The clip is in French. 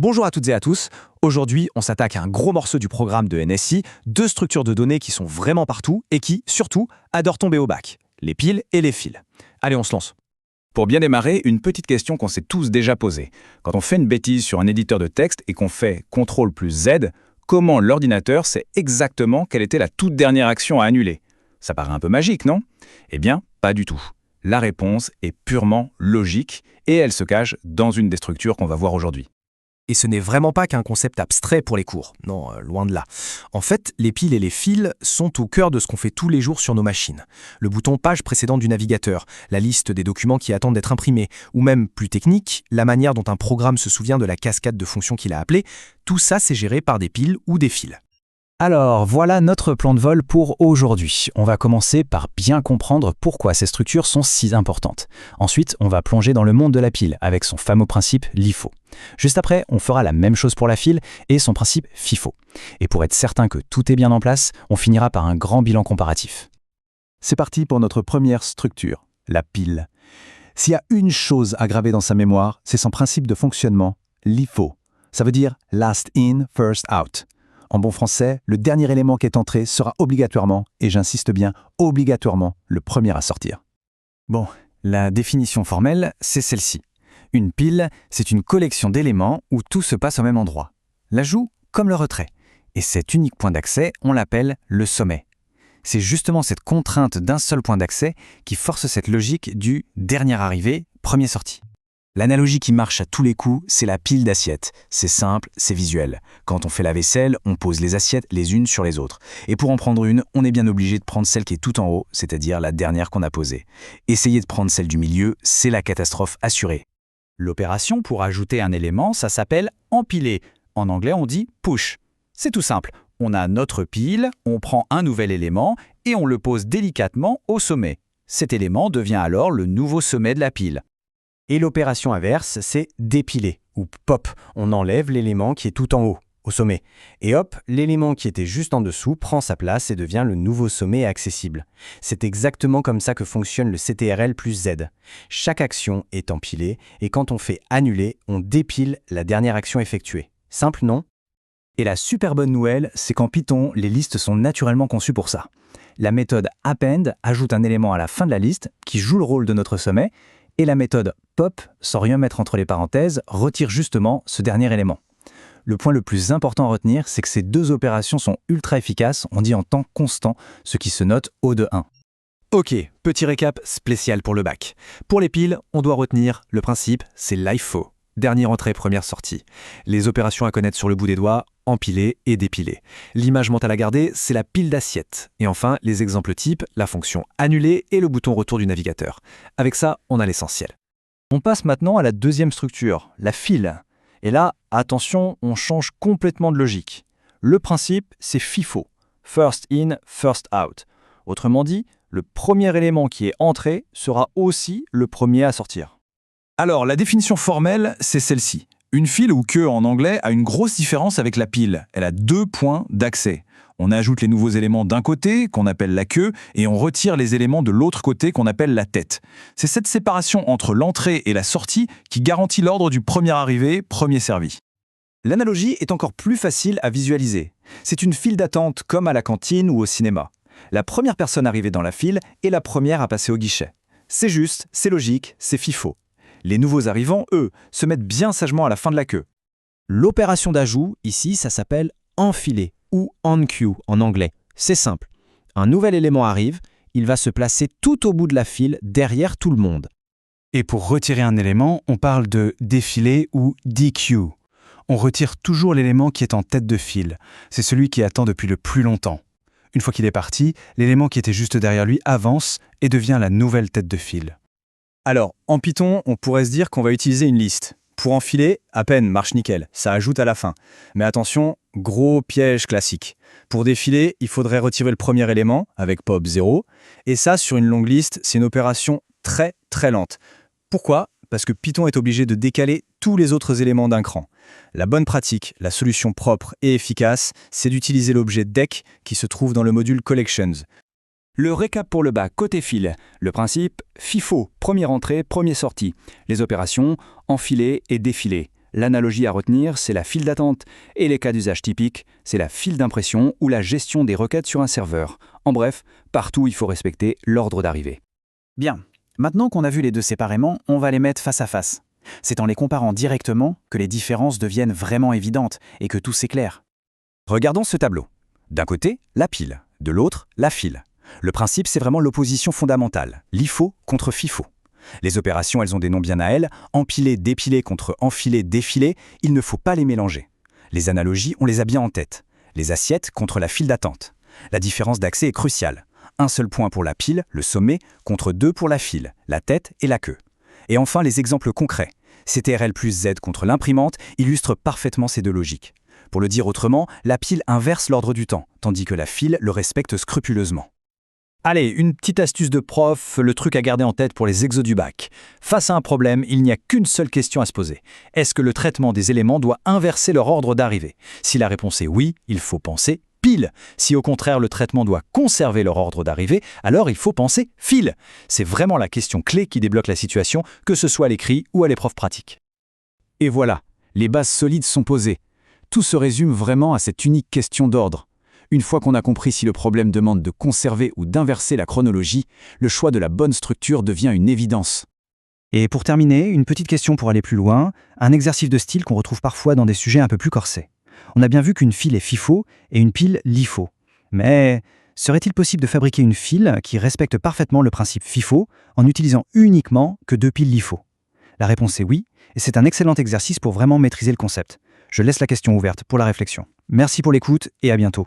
Bonjour à toutes et à tous. Aujourd'hui, on s'attaque à un gros morceau du programme de NSI, deux structures de données qui sont vraiment partout et qui, surtout, adorent tomber au bac. Les piles et les fils. Allez, on se lance. Pour bien démarrer, une petite question qu'on s'est tous déjà posée. Quand on fait une bêtise sur un éditeur de texte et qu'on fait CTRL plus Z, comment l'ordinateur sait exactement quelle était la toute dernière action à annuler? Ça paraît un peu magique, non? Eh bien, pas du tout. La réponse est purement logique et elle se cache dans une des structures qu'on va voir aujourd'hui. Et ce n'est vraiment pas qu'un concept abstrait pour les cours. Non, loin de là. En fait, les piles et les fils sont au cœur de ce qu'on fait tous les jours sur nos machines. Le bouton page précédente du navigateur, la liste des documents qui attendent d'être imprimés, ou même, plus technique, la manière dont un programme se souvient de la cascade de fonctions qu'il a appelées, tout ça c'est géré par des piles ou des fils. Alors, voilà notre plan de vol pour aujourd'hui. On va commencer par bien comprendre pourquoi ces structures sont si importantes. Ensuite, on va plonger dans le monde de la pile avec son fameux principe LIFO. Juste après, on fera la même chose pour la file et son principe FIFO. Et pour être certain que tout est bien en place, on finira par un grand bilan comparatif. C'est parti pour notre première structure, la pile. S'il y a une chose à graver dans sa mémoire, c'est son principe de fonctionnement, LIFO. Ça veut dire last in, first out. En bon français, le dernier élément qui est entré sera obligatoirement, et j'insiste bien, obligatoirement, le premier à sortir. Bon, la définition formelle, c'est celle-ci. Une pile, c'est une collection d'éléments où tout se passe au même endroit. L'ajout comme le retrait. Et cet unique point d'accès, on l'appelle le sommet. C'est justement cette contrainte d'un seul point d'accès qui force cette logique du dernier arrivé, premier sorti. L'analogie qui marche à tous les coups, c'est la pile d'assiettes. C'est simple, c'est visuel. Quand on fait la vaisselle, on pose les assiettes les unes sur les autres. Et pour en prendre une, on est bien obligé de prendre celle qui est tout en haut, c'est-à-dire la dernière qu'on a posée. Essayer de prendre celle du milieu, c'est la catastrophe assurée. L'opération pour ajouter un élément, ça s'appelle empiler. En anglais, on dit push. C'est tout simple. On a notre pile, on prend un nouvel élément et on le pose délicatement au sommet. Cet élément devient alors le nouveau sommet de la pile. Et l'opération inverse, c'est dépiler, ou pop. On enlève l'élément qui est tout en haut, au sommet. Et hop, l'élément qui était juste en dessous prend sa place et devient le nouveau sommet accessible. C'est exactement comme ça que fonctionne le CTRL plus Z. Chaque action est empilée, et quand on fait annuler, on dépile la dernière action effectuée. Simple, non? Et la super bonne nouvelle, c'est qu'en Python, les listes sont naturellement conçues pour ça. La méthode append ajoute un élément à la fin de la liste qui joue le rôle de notre sommet, et la méthode pop, sans rien mettre entre les parenthèses, retire justement ce dernier élément. Le point le plus important à retenir, c'est que ces deux opérations sont ultra efficaces, on dit en temps constant, ce qui se note O de 1. Ok, petit récap spécial pour le bac. Pour les piles, on doit retenir le principe, c'est LIFO. Dernière entrée, première sortie. Les opérations à connaître sur le bout des doigts, empiler et dépiler. L'image mentale à garder, c'est la pile d'assiettes. Et enfin, les exemples types, la fonction annuler et le bouton retour du navigateur. Avec ça, on a l'essentiel. On passe maintenant à la deuxième structure, la file. Et là, attention, on change complètement de logique. Le principe, c'est FIFO. First in, first out. Autrement dit, le premier élément qui est entré sera aussi le premier à sortir. Alors, la définition formelle, c'est celle-ci. Une file ou queue en anglais a une grosse différence avec la pile. Elle a deux points d'accès. On ajoute les nouveaux éléments d'un côté, qu'on appelle la queue, et on retire les éléments de l'autre côté, qu'on appelle la tête. C'est cette séparation entre l'entrée et la sortie qui garantit l'ordre du premier arrivé, premier servi. L'analogie est encore plus facile à visualiser. C'est une file d'attente comme à la cantine ou au cinéma. La première personne arrivée dans la file est la première à passer au guichet. C'est juste, c'est logique, c'est FIFO. Les nouveaux arrivants, eux, se mettent bien sagement à la fin de la queue. L'opération d'ajout, ici, ça s'appelle enfiler, ou on queue en anglais. C'est simple. Un nouvel élément arrive, il va se placer tout au bout de la file, derrière tout le monde. Et pour retirer un élément, on parle de défiler ou dequeue. On retire toujours l'élément qui est en tête de file. C'est celui qui attend depuis le plus longtemps. Une fois qu'il est parti, l'élément qui était juste derrière lui avance et devient la nouvelle tête de file. Alors, en Python, on pourrait se dire qu'on va utiliser une liste. Pour enfiler, à peine, marche nickel, ça ajoute à la fin. Mais attention, gros piège classique. Pour défiler, il faudrait retirer le premier élément, avec pop 0, et ça, sur une longue liste, c'est une opération très très lente. Pourquoi ? Parce que Python est obligé de décaler tous les autres éléments d'un cran. La bonne pratique, la solution propre et efficace, c'est d'utiliser l'objet dec qui se trouve dans le module collections. Le récap pour le bac côté fil. Le principe, FIFO, première entrée, première sortie. Les opérations, enfiler et défiler. l'analogie à retenir, c'est la file d'attente. Et les cas d'usage typiques, c'est la file d'impression ou la gestion des requêtes sur un serveur. En bref, partout il faut respecter l'ordre d'arrivée. Bien. Maintenant qu'on a vu les deux séparément, on va les mettre face à face. C'est en les comparant directement que les différences deviennent vraiment évidentes et que tout s'éclaire. Regardons ce tableau. D'un côté, la pile, de l'autre, la file. Le principe, c'est vraiment l'opposition fondamentale, LIFO contre FIFO. Les opérations, elles ont des noms bien à elles, empiler, dépiler contre enfiler, défiler, il ne faut pas les mélanger. Les analogies, on les a bien en tête. Les assiettes contre la file d'attente. La différence d'accès est cruciale. Un seul point pour la pile, le sommet, contre 2 pour la file, la tête et la queue. Et enfin, les exemples concrets. CTRL plus Z contre l'imprimante illustrent parfaitement ces deux logiques. Pour le dire autrement, la pile inverse l'ordre du temps, tandis que la file le respecte scrupuleusement. Allez, une petite astuce de prof, le truc à garder en tête pour les exos du bac. Face à un problème, il n'y a qu'une seule question à se poser. Est-ce que le traitement des éléments doit inverser leur ordre d'arrivée? Si la réponse est oui, il faut penser pile. Si au contraire le traitement doit conserver leur ordre d'arrivée, alors il faut penser file. C'est vraiment la question clé qui débloque la situation, que ce soit à l'écrit ou à l'épreuve pratique. Et voilà, les bases solides sont posées. Tout se résume vraiment à cette unique question d'ordre. Une fois qu'on a compris si le problème demande de conserver ou d'inverser la chronologie, le choix de la bonne structure devient une évidence. Et pour terminer, une petite question pour aller plus loin, un exercice de style qu'on retrouve parfois dans des sujets un peu plus corsés. On a bien vu qu'une file est FIFO et une pile LIFO. Mais serait-il possible de fabriquer une file qui respecte parfaitement le principe FIFO en utilisant uniquement que 2 piles LIFO? La réponse est oui, et c'est un excellent exercice pour vraiment maîtriser le concept. Je laisse la question ouverte pour la réflexion. Merci pour l'écoute et à bientôt.